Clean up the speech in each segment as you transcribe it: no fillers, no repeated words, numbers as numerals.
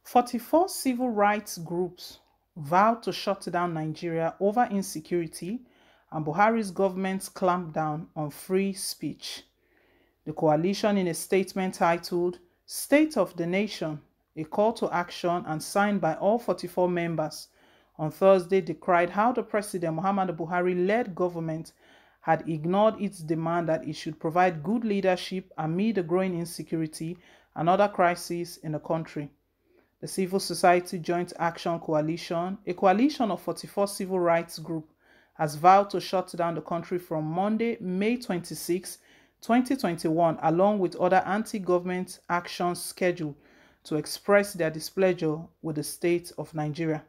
44 civil rights groups vowed to shut down Nigeria over insecurity and Buhari's government's clampdown on free speech. The coalition, in a statement titled State of the Nation, a call to action and signed by all 44 members, on Thursday decried how the President Muhammadu Buhari-led government had ignored its demand that it should provide good leadership amid the growing insecurity and other crises in the country. The Civil Society Joint Action Coalition, a coalition of 44 civil rights groups, has vowed to shut down the country from Monday, May 26, 2021, along with other anti-government actions scheduled to express their displeasure with the state of Nigeria.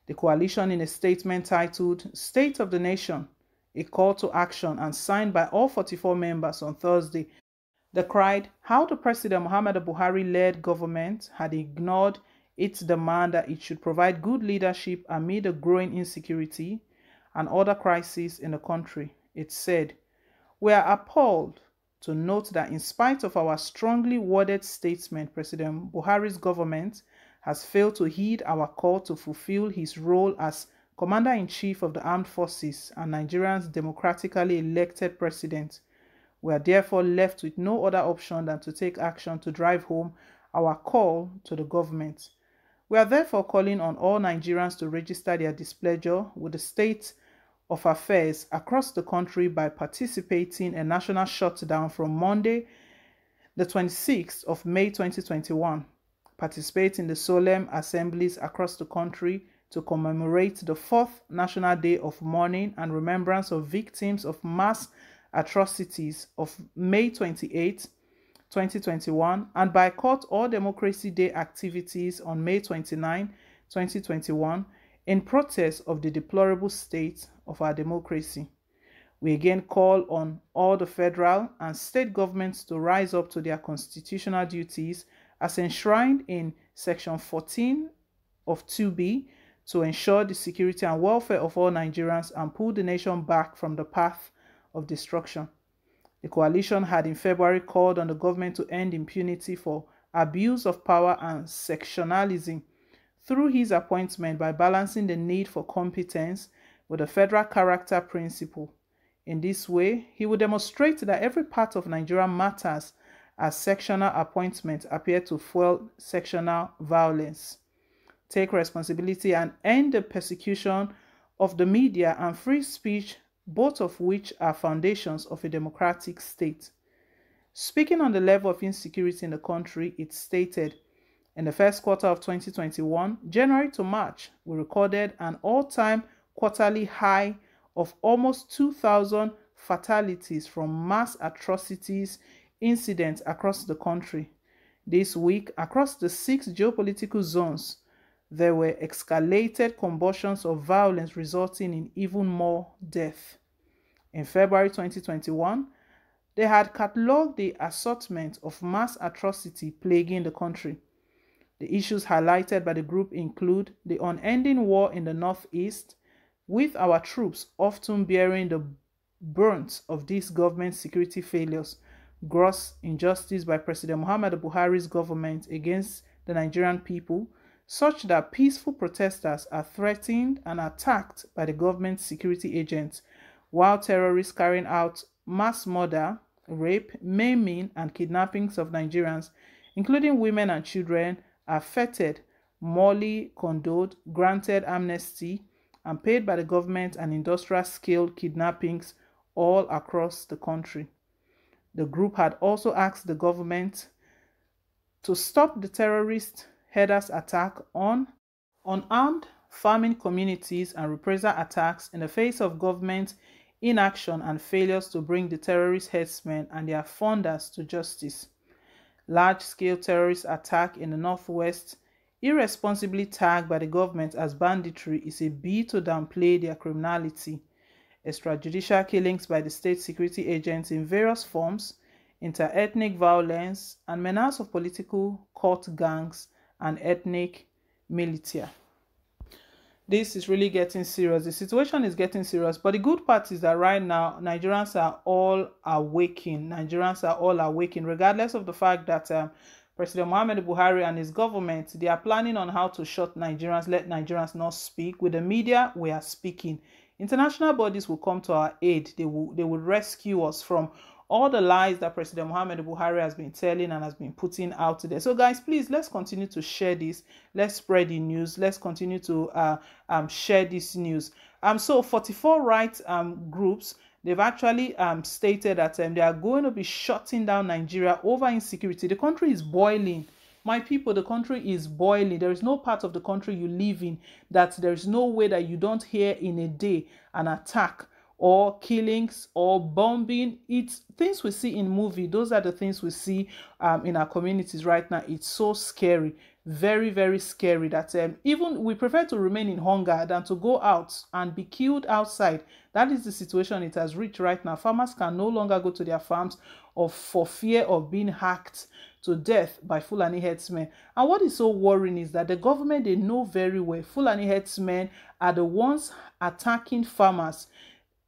The coalition, in a statement titled State of the Nation, a call to action and signed by all 44 members on Thursday, decried how the President Muhammadu Buhari-led government had ignored its demand that it should provide good leadership amid the growing insecurity and other crises in the country. It said, "We are appalled to note that in spite of our strongly worded statement, President Buhari's government has failed to heed our call to fulfill his role as Commander-in-Chief of the Armed Forces and Nigeria's democratically elected president. We are therefore left with no other option than to take action to drive home our call to the government. We are therefore calling on all Nigerians to register their displeasure with the state of affairs across the country by participating in a national shutdown from Monday, the 26th of May 2021. Participate in the solemn assemblies across the country to commemorate the 4th National Day of Mourning and Remembrance of Victims of Mass Atrocities of May 28, 2021, and boycott all Democracy Day activities on May 29, 2021, in protest of the deplorable state of our democracy. We again call on all the federal and state governments to rise up to their constitutional duties as enshrined in Section 14 of 2B to ensure the security and welfare of all Nigerians and pull the nation back from the path of destruction." The coalition had in February called on the government to end impunity for abuse of power and sectionalism through his appointment by balancing the need for competence with the federal character principle. In this way, he would demonstrate that every part of Nigeria matters as sectional appointments appear to fuel sectional violence. Take responsibility and end the persecution of the media and free speech, both of which are foundations of a democratic state. Speaking on the level of insecurity in the country, it stated, "In the first quarter of 2021, January to March, we recorded an all-time quarterly high of almost 2,000 fatalities from mass atrocities incidents across the country. This week, across the 6 geopolitical zones, there were escalated convulsions of violence resulting in even more death. In February 2021, they had catalogued the assortment of mass atrocity plaguing the country. The issues highlighted by the group include the unending war in the Northeast, with our troops often bearing the brunt of these government security failures, gross injustice by President Muhammadu Buhari's government against the Nigerian people, such that peaceful protesters are threatened and attacked by the government security agents, while terrorists carrying out mass murder, rape, maiming, and kidnappings of Nigerians, including women and children, are feted, morally condoned, granted amnesty, and paid by the government and industrial-scale kidnappings all across the country. The group had also asked the government to stop the terrorist headers' attack on unarmed farming communities and reprisal attacks in the face of government inaction and failures to bring the terrorist headsmen and their funders to justice. Large-scale terrorist attack in the Northwest, irresponsibly tagged by the government as banditry, is a bid to downplay their criminality. Extrajudicial killings by the state security agents in various forms, inter-ethnic violence, and menace of political cult gangs and ethnic militia. This is really getting serious. The situation is getting serious. But the good part is that right now, Nigerians are all awakening. Regardless of the fact that President Muhammadu Buhari and his government, they are planning on how to shut Nigerians, let Nigerians not speak. With the media, we are speaking. International bodies will come to our aid. They will rescue us from all the lies that President Muhammadu Buhari has been telling and has been putting out there. So guys, please, let's continue to share this. Let's spread the news. Let's continue to share this news. So 44 rights groups, they've actually stated that they are going to be shutting down Nigeria over insecurity. The country is boiling. My people, the country is boiling. There is no part of the country you live in that there is no way that you don't hear in a day an attack or killings or bombing. It's things we see in movie. Those are the things we see in our communities right now. It's so scary. Very, very scary that even we prefer to remain in hunger than to go out and be killed outside. That is the situation it has reached right now. Farmers can no longer go to their farms for fear of being hacked to death by Fulani herdsmen. And what is so worrying is that the government, they know very well Fulani herdsmen are the ones attacking farmers.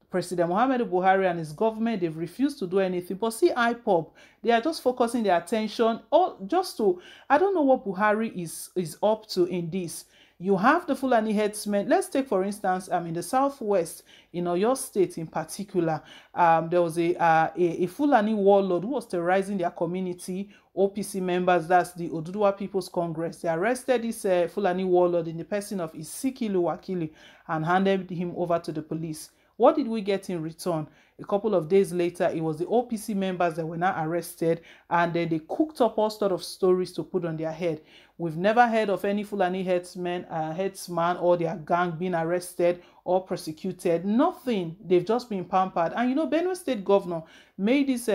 President Muhammadu Buhari and his government, they've refused to do anything. But see IPOB, they are just focusing their attention all just to, I don't know what Buhari is up to in this. You have the Fulani herdsmen. Let's take, for instance, in the southwest, in Oyo State in particular, there was a Fulani warlord who was terrorizing their community. OPC members, that's the Oduduwa People's Congress, they arrested this Fulani warlord in the person of Isikilu Wakili and handed him over to the police. What did we get in return? A couple of days later, it was the OPC members that were now arrested, and then they cooked up all sorts of stories to put on their head. We've never heard of any Fulani headsman or their gang being arrested or prosecuted. Nothing. They've just been pampered. And you know, Benue State Governor made this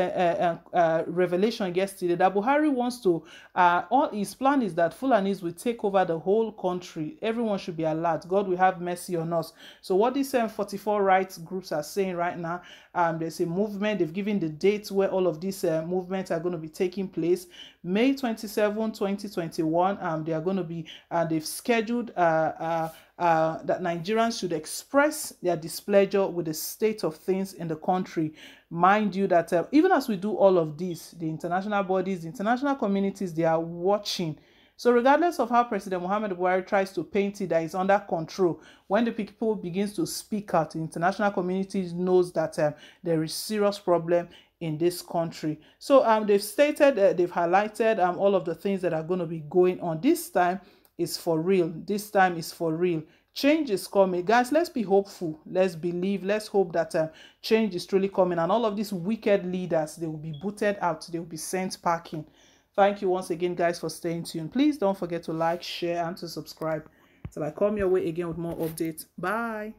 revelation yesterday that Buhari wants to, all his plan is that Fulanis will take over the whole country. Everyone should be alert. God will have mercy on us. So what these 44 rights groups are saying right now, there's a movement. They've given the dates where all of these movements are going to be taking place. May 27, 2021. They are going to be, they've scheduled that Nigerians should express their displeasure with the state of things in the country. Mind you that even as we do all of this, the international bodies, the international communities, they are watching. So regardless of how President Muhammadu Buhari tries to paint it that is under control, when the people begins to speak out, the international community knows that there is serious problem in this country. So they've stated, they've highlighted all of the things that are going to be going on. This time is for real. This time is for real. Change is coming. Guys, let's be hopeful. Let's believe. Let's hope that change is truly coming. And all of these wicked leaders, they will be booted out. They will be sent packing. Thank you once again, guys, for staying tuned. Please don't forget to like, share, and to subscribe. Till I come your way again with more updates. Bye.